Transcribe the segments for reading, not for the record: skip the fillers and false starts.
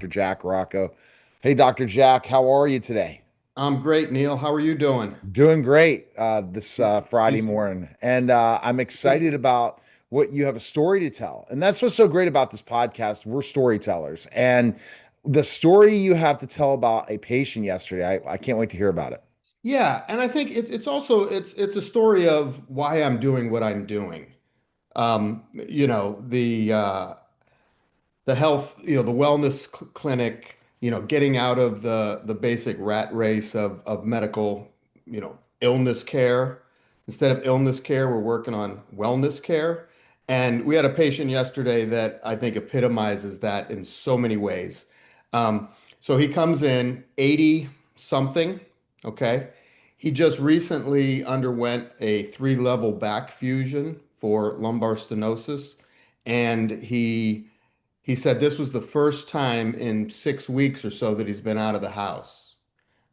Jack Rocco. Hey, Dr. Jack, how are you today? I'm great, Neil. How are you doing? Doing great this Friday Me morning. And I'm too. excited about what you have a story to tell. And that's what's so great about this podcast. We're storytellers. And the story you have to tell about a patient yesterday, I can't wait to hear about it. Yeah, and I think it's also it's a story of why I'm doing what I'm doing. The health, the wellness clinic, getting out of the basic rat race of medical, illness care. Instead of illness care, we're working on wellness care. And we had a patient yesterday that I think epitomizes that in so many ways. Um, so he comes in 80 something, okay? He just recently underwent a three-level back fusion for lumbar stenosis, and he said this was the first time in 6 weeks or so that he's been out of the house.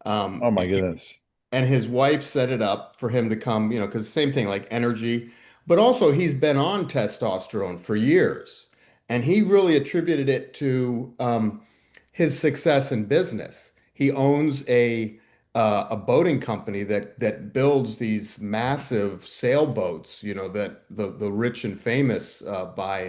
Oh, my And goodness. his wife set it up for him to come, because the same thing, like energy, but also he's been on testosterone for years. And he really attributed it to his success in business. He owns a boating company that builds these massive sailboats, that the rich and famous buy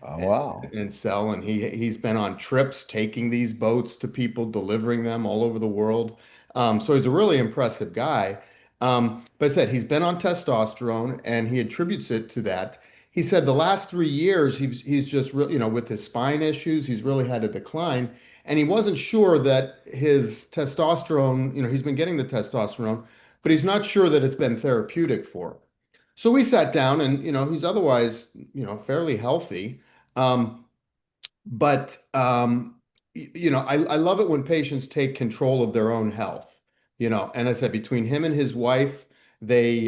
Oh, and wow. sell. And he's been on trips taking these boats to people, delivering them all over the world. So he's a really impressive guy. But I said he's been on testosterone, and he attributes it to that. He said the last 3 years he's just really, with his spine issues, he's really had a decline, and he wasn't sure that his testosterone, he's been getting the testosterone, but he's not sure that it's been therapeutic for him. So we sat down, and he's otherwise, fairly healthy. Um, but I love it when patients take control of their own health. And I said between him and his wife, they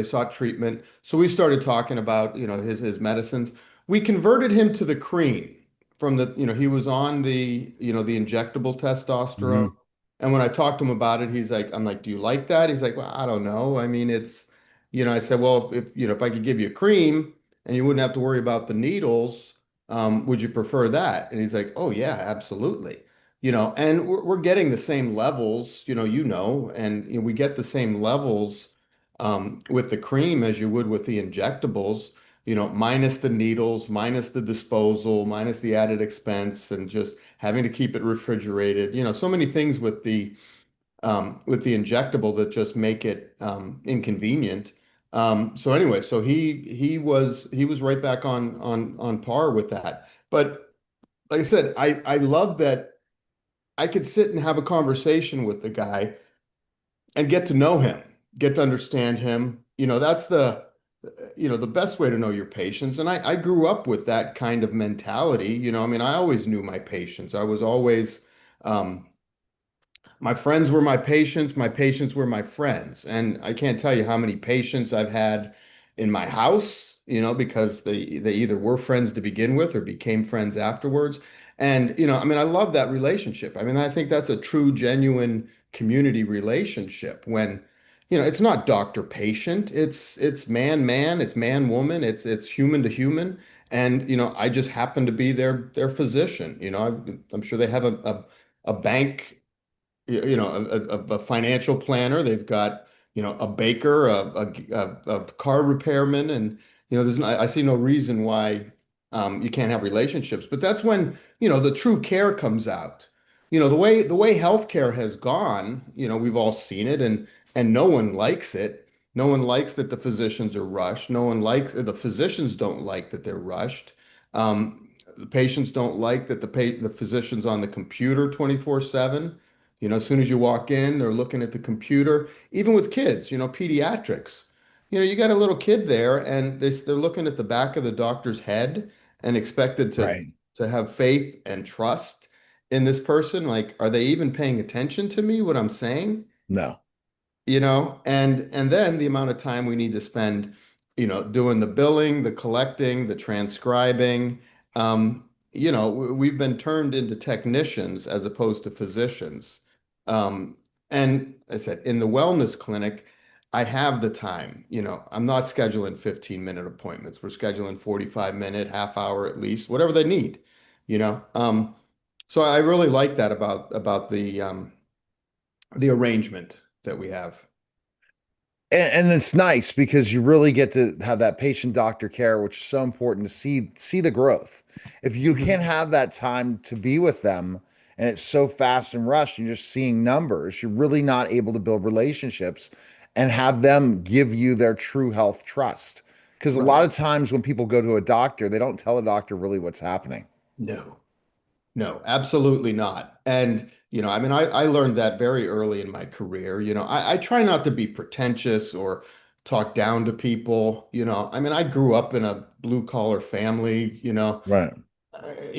sought treatment. So we started talking about, his medicines. We converted him to the cream from he was on the injectable testosterone. Mhm. And when I talked to him about it, I'm like, do you like that? He's like, well, I don't know. I mean, I said, well, if I could give you a cream and you wouldn't have to worry about the needles, would you prefer that? And he's like, oh yeah, absolutely. And we're getting the same levels, and we get the same levels with the cream as you would with the injectables, minus the needles, minus the disposal, minus the added expense, and just having to keep it refrigerated. So many things with the injectable that just make it inconvenient. So anyway, so he was right back on par with that. But like I said, I love that I could sit and have a conversation with the guy and get to know him, get to understand him. That's the best way to know your patients. And I grew up with that kind of mentality. I mean, I always knew my patients. I was always my friends were my patients were my friends. And I can't tell you how many patients I've had in my house, because they either were friends to begin with or became friends afterwards. And, I mean, I love that relationship. I mean, I think that's a true, genuine community relationship when, it's not doctor patient, it's man man, it's man woman, it's human to human. And, I just happen to be their physician. I'm sure they have a bank, a financial planner. They've got, a baker, a car repairman, and I see no reason why you can't have relationships. But that's when the true care comes out. The way healthcare has gone. We've all seen it, and no one likes it. No one likes that the physicians are rushed. No one likes the physicians don't like that they're rushed. The patients don't like that the physician's on the computer 24/7. As soon as you walk in, they're looking at the computer. Even with kids, pediatrics. You got a little kid there, and they're looking at the back of the doctor's head and expected to Right. to have faith and trust in this person. Like, are they even paying attention to me, what I'm saying? No. And then the amount of time we need to spend, doing the billing, the collecting, the transcribing. We've been turned into technicians as opposed to physicians. And I said, in the wellness clinic, I have the time. I'm not scheduling 15-minute appointments. We're scheduling 45-minute, half hour at least, whatever they need, you know. So I really like that about the arrangement that we have. And it's nice because you really get to have that patient doctor care, which is so important to see the growth. If you can't Mhm. have that time to be with them and it's so fast and rushed, you're just seeing numbers, you're really not able to build relationships and have them give you their true health trust. Because a lot Right. of times when people go to a doctor, they don't tell a doctor really what's happening. No. No, absolutely not. And, I mean, I learned that very early in my career. I try not to be pretentious or talk down to people. I mean, I grew up in a blue collar family, Right.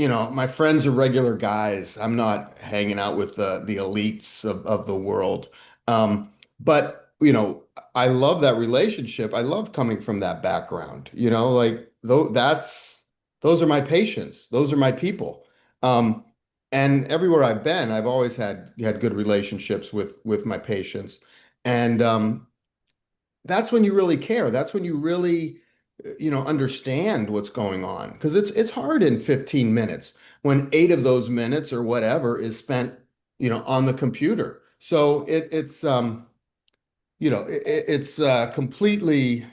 my friends are regular guys. I'm not hanging out with the elites of the world. But, I love that relationship. I love coming from that background, like those are my patients. Those are my people. Um, and everywhere I've been, I've always had good relationships with my patients. And that's when you really care. That's when you really, understand what's going on. Because it's hard in 15 minutes when 8 of those minutes or whatever is spent, on the computer. So it's completely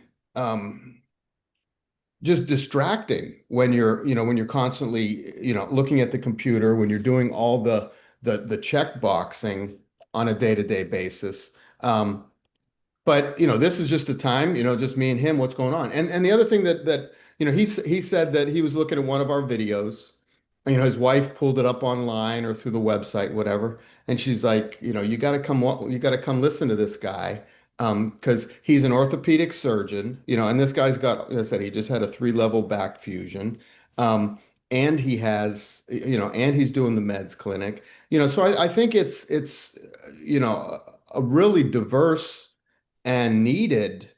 just distracting when you're constantly, looking at the computer, when you're doing all the check boxing on a day-to-day basis. Um, but this is just a time, just me and him, what's going on. And the other thing that he said that he was looking at one of our videos. His wife pulled it up online or through the website, whatever, and she's like, you got to come listen to this guy, because he's an orthopedic surgeon, and this guy's got, as I said, he just had a 3-level back fusion, and and he's doing the meds clinic, so I think it's a really diverse and needed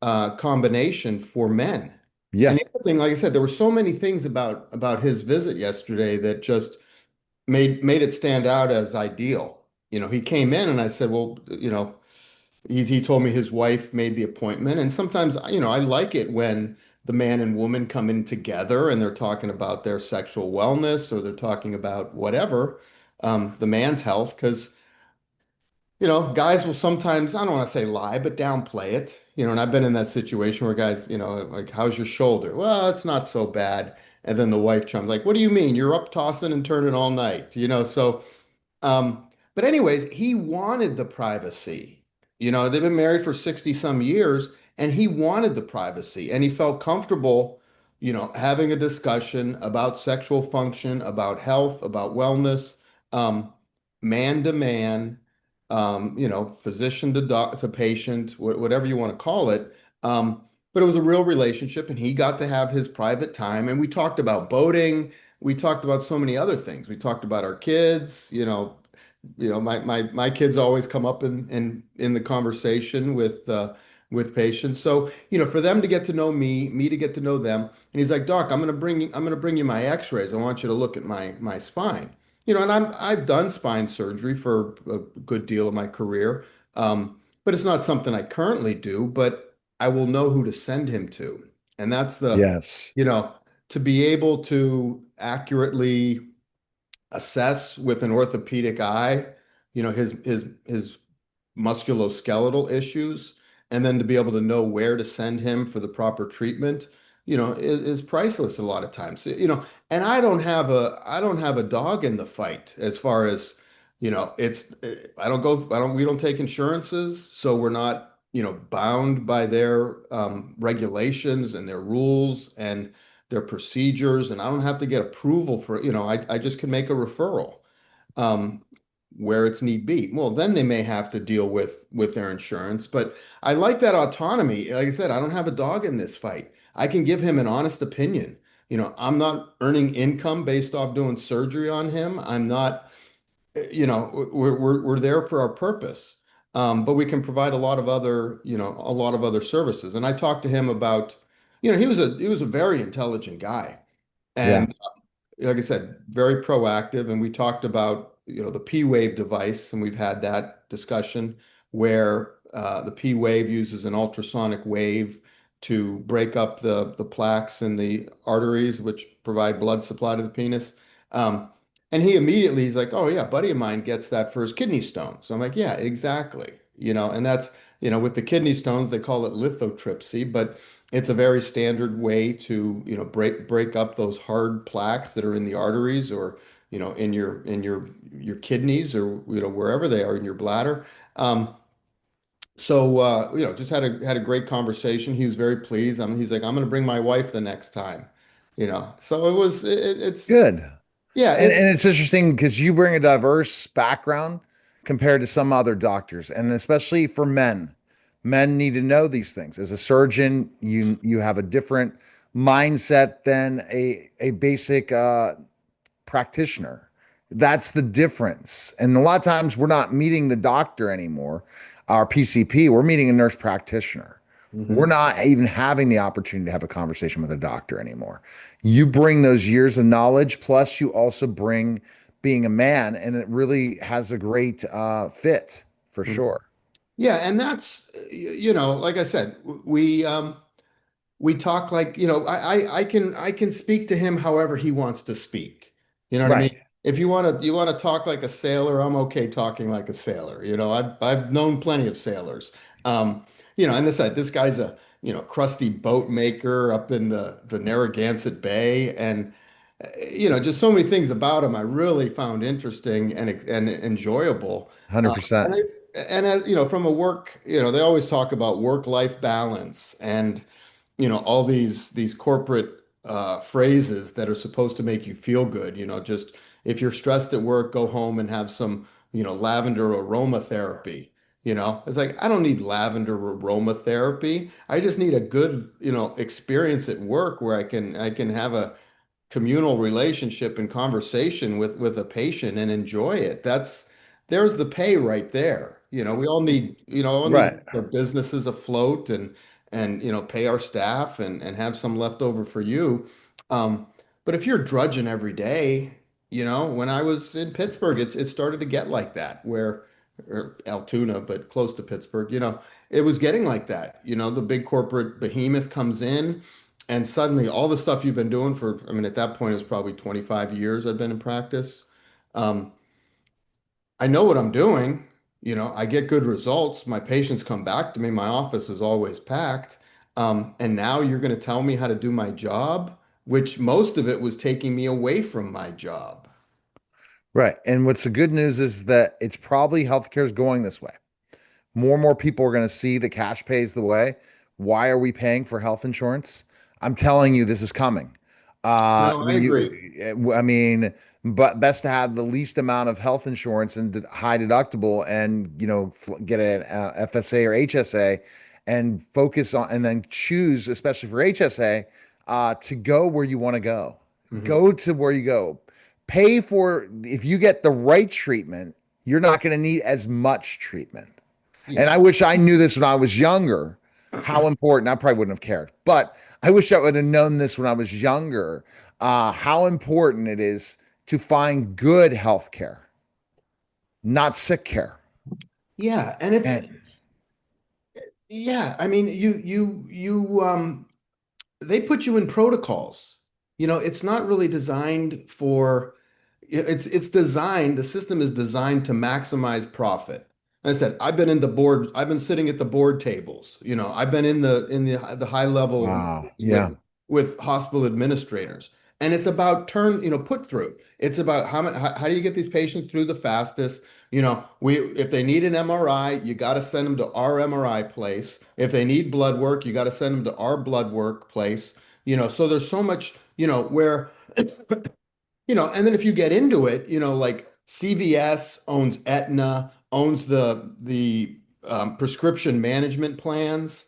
combination for men. And Yeah. the other thing, like I said, there were so many things about his visit yesterday that just made it stand out as ideal. He came in and I said, well, he told me his wife made the appointment. And sometimes, I like it when the man and woman come in together and they're talking about their sexual wellness or they're talking about whatever, the man's health, because guys will sometimes, I don't want to say lie, but downplay it. And I've been in that situation where guys, like, how's your shoulder? Well, it's not so bad. And then the wife chimes like, what do you mean? You're up tossing and turning all night, so but anyways, he wanted the privacy. They've been married for 60 some years and he wanted the privacy and he felt comfortable, having a discussion about sexual function, about health, about wellness, um, man to man, physician to to patient, whatever you want to call it. But it was a real relationship and he got to have his private time and we talked about boating. We talked about so many other things. We talked about our kids, my kids always come up in the conversation with patients. So, for them to get to know me to get to know them. And he's like, Doc, I'm gonna bring you my x-rays. I want you to look at my spine. And I've done spine surgery for a good deal of my career. But it's not something I currently do, but I will know who to send him to. And that's Yes. you know, to be able to accurately assess with an orthopedic eye, his musculoskeletal issues, and then to be able to know where to send him for the proper treatment, is priceless a lot of times. And I don't have a dog in the fight as far as, we don't take insurances, so we're not, bound by their regulations and their rules and their procedures, and I don't have to get approval for, I just can make a referral um, where it's need be. Well, then they may have to deal with their insurance, but I like that autonomy. Like I said, I don't have a dog in this fight. I can give him an honest opinion. I'm not earning income based off doing surgery on him. I'm not, we're there for our purpose. But we can provide a lot of other services. And I talked to him about, he was a very intelligent guy. Yeah. And like I said, very proactive. And we talked about, the P wave device, and we've had that discussion where the P wave uses an ultrasonic wave to break up the plaques in the arteries, which provide blood supply to the penis. Um, And he immediately, he's like, oh yeah, a buddy of mine gets that for his kidney stone. So I'm like, yeah, exactly. And that's, with the kidney stones, they call it lithotripsy, but it's a very standard way to, break up those hard plaques that are in the arteries or, in your kidneys or, wherever they are in your bladder. Um, just had a great conversation. He was very pleased. He's like, I'm going to bring my wife the next time. So it's Good. yeah, And it's interesting because you bring a diverse background compared to some other doctors, and especially for men. Men need to know these things. As a surgeon, you have a different mindset than a basic practitioner. That's the difference. And a lot of times we're not meeting the doctor anymore, our PCP, we're meeting a nurse practitioner. We're hmm not even having the opportunity to have a conversation with a doctor anymore. You bring those years of knowledge, plus you also bring being a man, and it really has a great fit for sure. Yeah, and that's like I said, we talk like, I can speak to him however he wants to speak. You know what I mean? Right. If you want to talk like a sailor, I'm okay talking like a sailor. I've known plenty of sailors. And this guy's a, crusty boat maker up in the Narragansett Bay, and just so many things about him I really found interesting and enjoyable. And 100%. as from a work, they always talk about work-life balance and all these corporate phrases that are supposed to make you feel good. Just if you're stressed at work, go home and have some lavender aromatherapy. It's like I don't need lavender aromatherapy. I just need a good experience at work where I can have a communal relationship and conversation with a patient and enjoy it. There's the pay right there. We all need Right. our businesses afloat and pay our staff and have some left over for you. Um, but if you're drudging every day, when I was in Pittsburgh, it started to get like that, where or Altoona, but close to Pittsburgh, it was getting like that. The big corporate behemoth comes in, and suddenly all the stuff you've been doing for, I mean, at that point, it was probably 25 years I've been in practice. Um, I know what I'm doing. I get good results. My patients come back to me. My office is always packed. And now you're going to tell me how to do my job, which most of it was taking me away from my job. Right. And what's the good news is that it's probably healthcare is going this way. More and more people are going to see the cash pays the way. Why are we paying for health insurance? I'm telling you, this is coming. No, I agree. I mean, but best to have the least amount of health insurance and high deductible, and get an FSA or HSA, and focus on, and then choose, especially for HSA, to go where you want to go. hmm Go to where you go. Pay for if you get the right treatment, you're not going to need as much treatment. And Yeah. I wish I knew this when I was younger, how important, I probably wouldn't have cared, but I wish I would have known this when I was younger, how important it is to find good health care, not sick care. Yeah. And it's, And it's yeah. I mean, they put you in protocols. It's not really designed for it's designed, the system is designed to maximize profit. Like I said, I've been sitting at the board tables. I've been in the high level wow. meetings with Yeah. hospital administrators. And it's about put through. It's about how do you get these patients through the fastest? If they need an MRI, you got to send them to our MRI place. If they need blood work, you got to send them to our blood work place. So there's so much, where and then if you get into it, like CVS owns Aetna, owns the prescription management plans.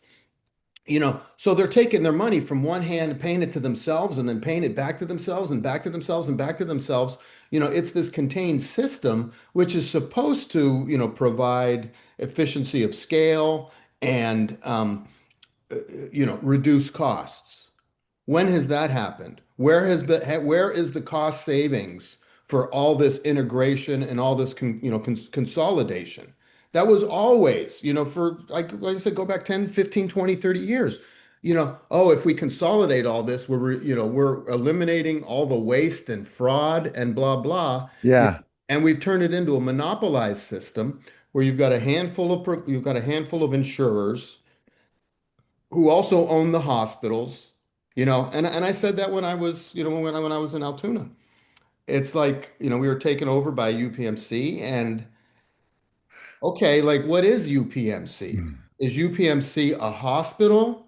So they're taking their money from one hand, paying it to themselves, and then paying it back to themselves and back to themselves and back to themselves. It's this contained system which is supposed to, provide efficiency of scale and reduce costs. When has that happened? Where is the cost savings for all this integration and all this consolidation? That was always, for like I said, go back 10, 15, 20, 30 years. oh, if we consolidate all this, we're eliminating all the waste and fraud and blah blah. Yeah. And we've turned it into a monopolized system where you've got a handful of insurers who also own the hospitals, and I said that when I was, when I was in Altoona. It's like, we were taken over by UPMC, and okay, like what is UPMC? Mm. Is UPMC a hospital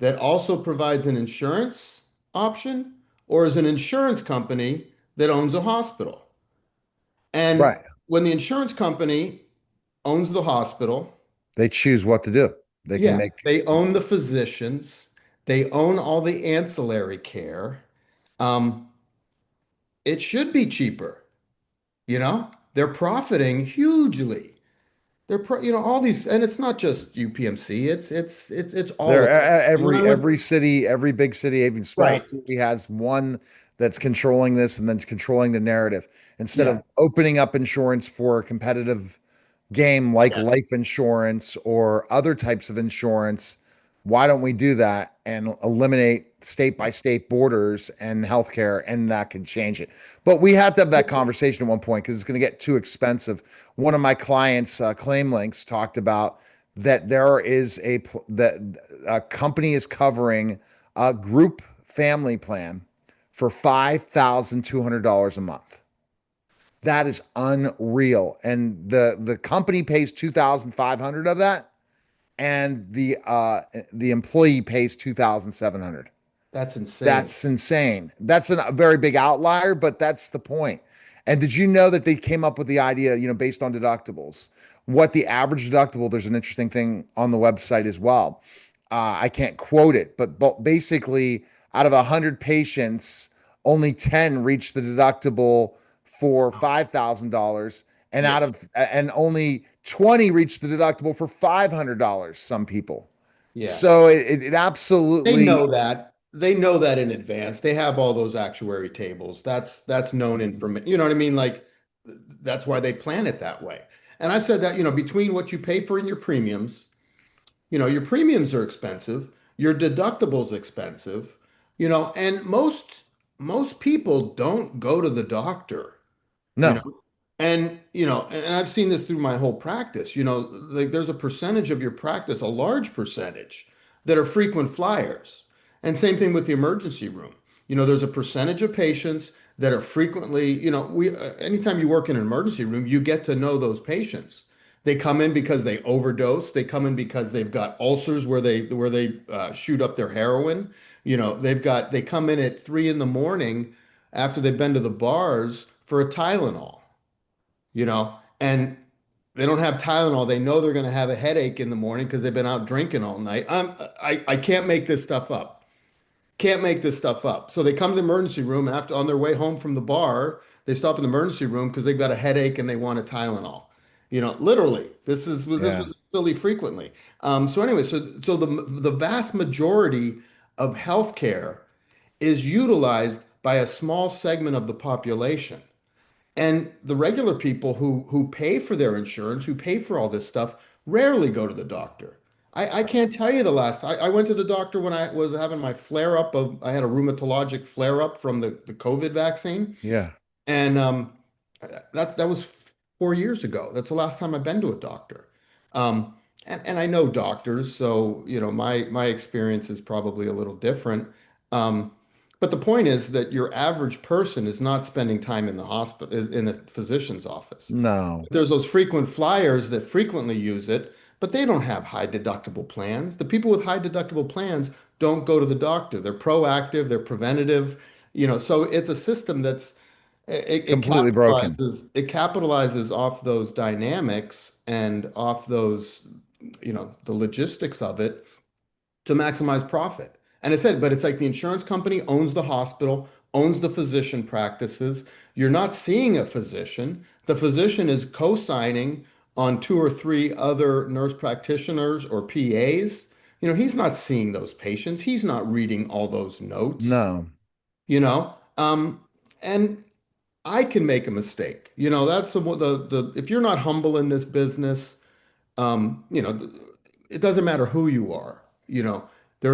that also provides an insurance option, or is an insurance company that owns a hospital? And Right. when the insurance company owns the hospital, They choose what to do. They can yeah, make they own the physicians, they own all the ancillary care. Um, it should be cheaper, They're profiting hugely. All these, and it's not just UPMC, it's all there of them. And when I went, every city, every big city, even small right, city has one that's controlling this and then controlling the narrative instead yeah, of opening up insurance for a competitive game like yeah. life insurance or other types of insurance. Why don't we do that and eliminate state by state borders and healthcare, and that could change it? But we have to have that conversation at one point because it's going to get too expensive. One of my clients, Claim Links, talked about that there is that a company is covering a group family plan for $5,200 a month. That is unreal. And the company pays 2,500 of that, and the employee pays 2,700. That's insane. That's insane. That's a very big outlier, but that's the point. And did you know that they came up with the idea, based on deductibles? What the average deductible, there's an interesting thing on the website as well. I can't quote it, but basically, out of 100 patients, only 10 reach the deductible for $5,000, and Yeah. only 20 reach the deductible for $500. Some people. Yeah. So it They absolutely know that. They know that in advance. They have all those actuary tables. That's known information. You know what I mean? Like that's why they plan it that way. And I've said that, between what you pay for in your premiums, your premiums are expensive, your deductible's expensive, and most people don't go to the doctor. you know no. and I've seen this through my whole practice. Like there's a percentage of your practice, a large percentage, that are frequent flyers. And same thing with the emergency room. There's a percentage of patients that are frequently, we anytime you work in an emergency room, you get to know those patients. They come in because they overdose. They come in because they've got ulcers where they shoot up their heroin. They come in at 3 in the morning after they've been to the bars for a Tylenol, and they don't have Tylenol. They know they're going to have a headache in the morning because they've been out drinking all night. I can't make this stuff up. Can't make this stuff up. So they come to the emergency room after on their way home from the bar. They stop in the emergency room because they've got a headache and they want a Tylenol. Literally, this Yeah. was Philly frequently. So anyway, so the vast majority of healthcare is utilized by a small segment of the population. And the regular people who pay for their insurance, who pay for all this stuff, rarely go to the doctor. I can't tell you the last. I went to the doctor when I was having my flare up of I had a rheumatologic flare up from the COVID vaccine. Yeah. And that was 4 years ago. That's the last time I've been to a doctor. Um, and I know doctors, so my experience is probably a little different. Um, but the point is that your average person is not spending time in the hospital, in the physician's office. No. There's those frequent flyers that frequently use it, but they don't have high deductible plans. The people with high deductible plans don't go to the doctor. They're proactive, they're preventative, so it's a system that's Completely broken. it capitalizes off those dynamics and off those, the logistics of it to maximize profit. And it said, but it's like the insurance company owns the hospital, owns the physician practices. You're not seeing a physician. The physician is co-signing on two or three other nurse practitioners or PAs. He's not seeing those patients. He's not reading all those notes, No. you know. And I can make a mistake. That's if you're not humble in this business, um, you know, th- it doesn't matter who you are.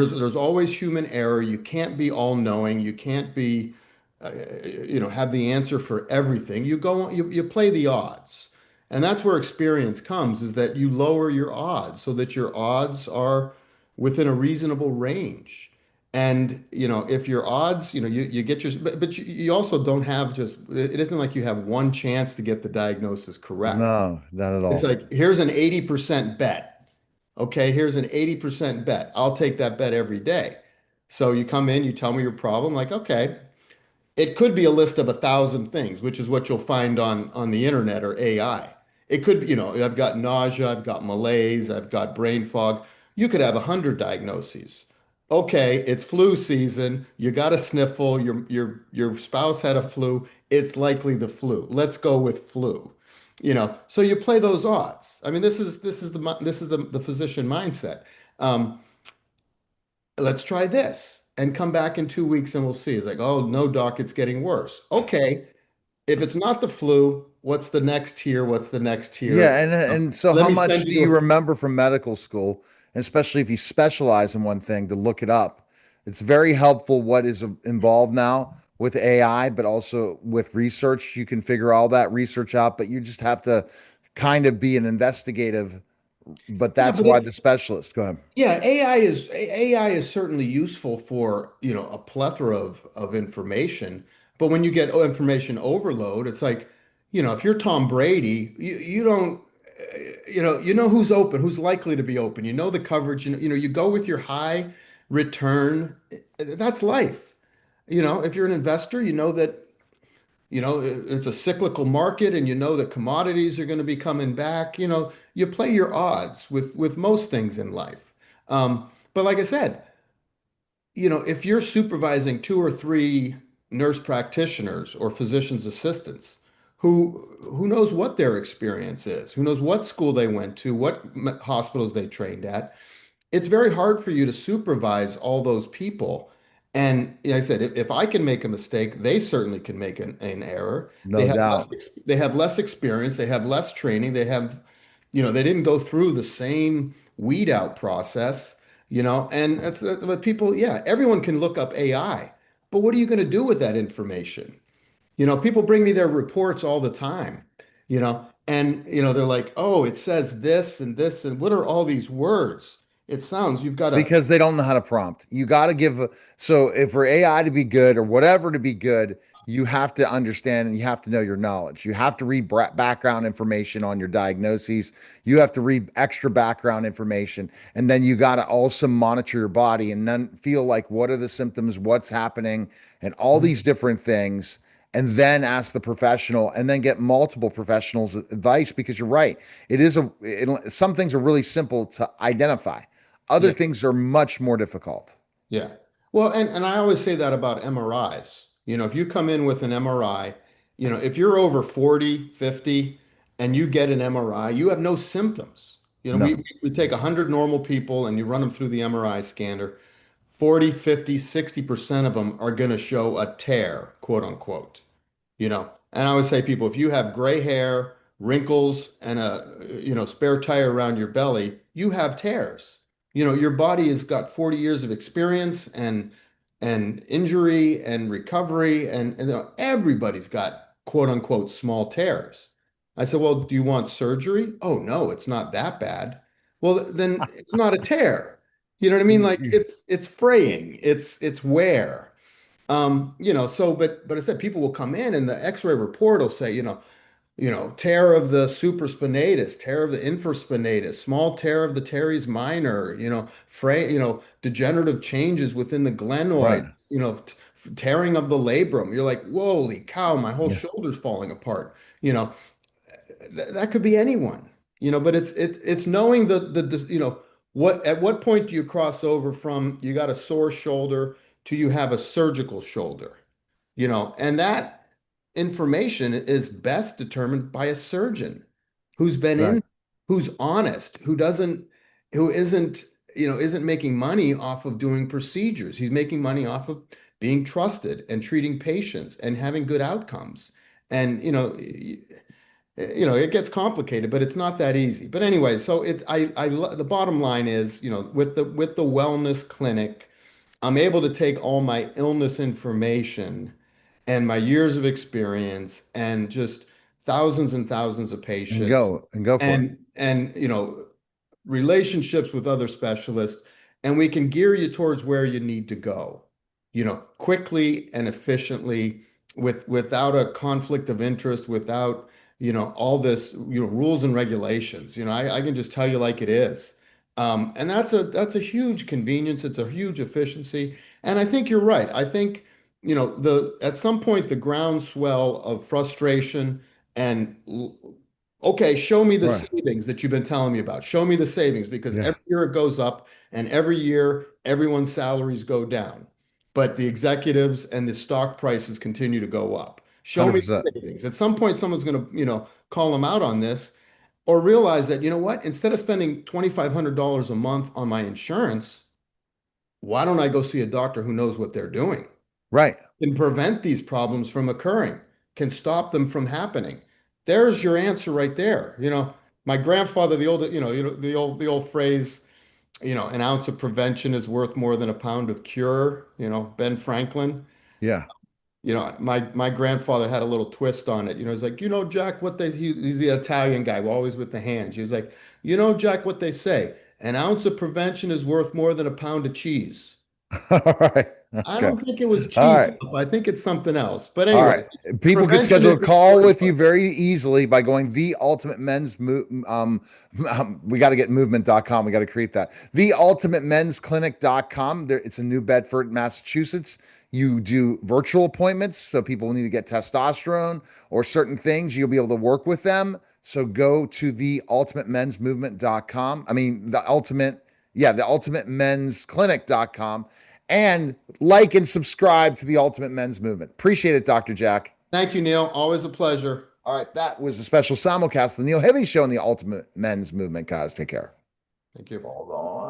There's always human error. You can't be all knowing. You can't be, have the answer for everything. You play the odds. And that's where experience comes, is that you lower your odds so that your odds are within a reasonable range. And, if your odds, you get your, but you also don't have just, it isn't like you have one chance to get the diagnosis correct. No, not at It's all. like, here's an 80% bet. Okay, here's an 80% bet. I'll take that bet every day. So you come in, you tell me your problem, like, okay, it could be a list of 1,000 things, which is what you'll find on the internet or AI. It could be, I've got nausea, I've got malaise, I've got brain fog. You could have 100 diagnoses. Okay, it's flu season. You got a sniffle. Your spouse had a flu. It's likely the flu. Let's go with flu. So you play those odds. I mean, this is the physician mindset. Um, let's try this and come back in 2 weeks and we'll see. It's like, oh, no, doc, it's getting worse. Okay, if it's not the flu, what's the next tier? What's the next tier? Yeah, and so Let how me much send do you you to, remember from medical school, and especially if you specialize in one thing, to look it up? It's very helpful what is involved now with AI, but also with research. You can figure all that research out, but you just have to kind of be an investigative, but yeah, that's but why the it's, specialist. Go ahead. yeah, AI is certainly useful for, a plethora of information. But when you get information overload, it's like, if you're Tom Brady, you don't, you know who's open, who's likely to be open. You know the coverage. You go with your high return. That's life. If you're an investor, you know that it's a cyclical market, and you know that commodities are going to be coming back. You play your odds with most things in life. But like I said, if you're supervising two or three nurse practitioners or physician's assistants, who knows what their experience is, who knows what school they went to, what hospitals they trained at, it's very hard for you to supervise all those people. And like I said, if I can make a mistake, they certainly can make an error. They No have less, doubt. they have less experience, they have less training, they didn't go through the same weed out process, and that's what people, yeah, everyone can look up AI, but what are you going to do with that information? People bring me their reports all the time, and they're like, oh, it says this and this, and what are all these words? It sounds, you've got to, Because they don't know how to prompt. You got to give. So if for AI to be good or whatever to be good, you have to understand and you have to know your knowledge. You have to read background information on your diagnoses. You have to read extra background information. And then you got to also monitor your body and then feel like what are the symptoms, what's happening, and all these different things. And then ask the professional and then get multiple professionals' advice because you're right. Some things are really simple to identify. Other yeah. things are much more difficult. Yeah. Well, and I always say that about MRIs. If you come in with an MRI, if you're over 40, 50, and you get an MRI, you have no symptoms. No, We take 100 normal people and you run them through the MRI scanner. 40, 50, 60% of them are going to show a tear, quote unquote. And I always say, people, if you have gray hair, wrinkles, and a spare tire around your belly, you have tears. Your body has got 40 years of experience and injury and recovery, and everybody's got quote unquote small tears. I said, well, do you want surgery? Oh no, it's not that bad. Well, then it's not a tear. You know what I mean? Like it's fraying, it's wear. But I said people will come in and the X-ray report will say, tear of the supraspinatus, tear of the infraspinatus, small tear of the teres minor, degenerative changes within the glenoid, right. tearing of the labrum. You're like, holy cow, my whole Yeah, shoulder's falling apart. You know, that could be anyone, but it's knowing what point do you cross over from you got a sore shoulder to you have a surgical shoulder, and that information is best determined by a surgeon who's been right. in, who's honest, who isn't making money off of doing procedures. He's making money off of being trusted and treating patients and having good outcomes. And it gets complicated, but it's not that easy. But anyway, so the bottom line is, with the wellness clinic, I'm able to take all my illness information and my years of experience and just thousands and thousands of patients and go for it. and relationships with other specialists, and we can gear you towards where you need to go, quickly and efficiently, without a conflict of interest, without, all this, rules and regulations. I can just tell you like it is. And that's a huge convenience. It's a huge efficiency. And I think you're right. I think, the at some point the groundswell of frustration and okay, show me the Right. savings that you've been telling me about. Show me the savings because Yeah. every year it goes up and every year everyone's salaries go down. But the executives and the stock prices continue to go up. Show me the 100%. savings. At some point, someone's going to, call them out on this or realize that, you know what, instead of spending $2,500 a month on my insurance, why don't I go see a doctor who knows what they're doing? Right. Can prevent these problems from occurring, can stop them from happening. There's your answer right there. My grandfather, the old phrase, an ounce of prevention is worth more than a pound of cure, Ben Franklin. Yeah. My grandfather had a little twist on it. He's like, Jack, he's the Italian guy, always with the hands. He was like, Jack, what they say, an ounce of prevention is worth more than a pound of cheese. All right. I Okay. don't think it was All cheese. right. I think it's something else. But All anyway, right. People can prevention schedule is a call important. with you very easily by going the ultimate men's we got to get movement.com. We got to create that. The ultimate men's clinic.com. There, it's in New Bedford, Massachusetts. You do virtual appointments. So people need to get testosterone or certain things. You'll be able to work with them. So go to the ultimate men's movement.com. I mean, the ultimate men's clinic.com and like and subscribe to the Ultimate Men's Movement. Appreciate it, Dr. Jack. Thank you, Neil. Always a pleasure. All right, that was a special simulcast of the Neil Haley Show and the Ultimate Men's Movement, guys. Take care. Thank you. Hold on.